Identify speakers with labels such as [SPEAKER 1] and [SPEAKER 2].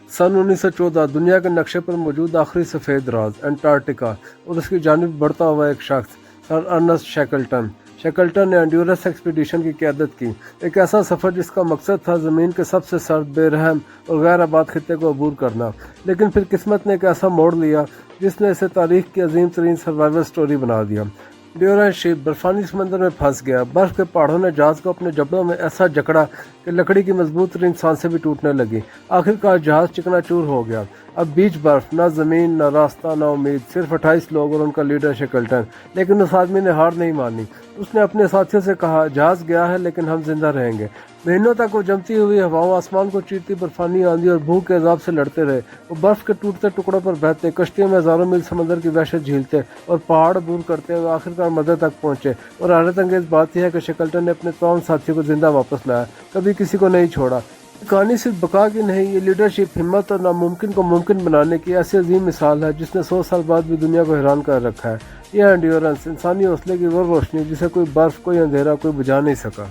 [SPEAKER 1] सन 1914 दुनिया के नक्शे पर मौजूद आखिरी सफ़ेद राज अंटार्कटिका और उसकी जानिब बढ़ता हुआ एक शख्स सर अर्नेस्ट शैकल्टन ने एंड्योरेंस एक्सपीडिशन की क़यादत की। एक ऐसा सफ़र जिसका मकसद था ज़मीन के सबसे सर्द, बेरहम और गैर आबाद खित्ते को अबूर करना। लेकिन फिर किस्मत ने एक ऐसा मोड़ लिया जिसने इसे तारीख़ की अजीम तरीन सर्वाइवल स्टोरी बना दिया। एंड्योरेंस शिप बर्फानी समंदर में फंस गया। बर्फ़ के पहाड़ों ने जहाज़ को अपने जबड़ों में ऐसा जकड़ा कि लकड़ी की मजबूत तरीन सांसें भी टूटने लगी। आखिरकार जहाज़ चिकनाचूर हो गया। अब बीच बर्फ, ना ज़मीन, ना रास्ता, ना उम्मीद, सिर्फ 28 लोग और उनका लीडर शैकल्टन। लेकिन उस आदमी ने हार नहीं मानी। उसने अपने साथियों से कहा, जहाज़ गया है लेकिन हम जिंदा रहेंगे। महीनों तक वो जमती हुई हवाओं, आसमान को चीरती बर्फानी आंधी और भूख के अजाब से लड़ते रहे। वो बर्फ के टूटते टुकड़ों पर बहते, कश्तियों में हज़ारों मील समंदर की वहशत झीलते और पहाड़ अबूर करते हुए आखिरकार मदद तक पहुंचे। और हैरत अंगेज बात यह है कि शैकल्टन ने अपने तमाम साथियों को जिंदा वापस लाया, कभी किसी को नहीं छोड़ा। कहानी सिर्फ बका की नहीं, ये लीडरशिप, हिम्मत और नामुमकिन को मुमकिन बनाने की ऐसी अजीम मिसाल है जिसने 100 साल बाद भी दुनिया को हैरान कर रखा है। यह एंड्योरेंस, इंसानी हौसले की वो रोशनी जिसे कोई बर्फ, कोई अंधेरा, कोई बुझा नहीं सका।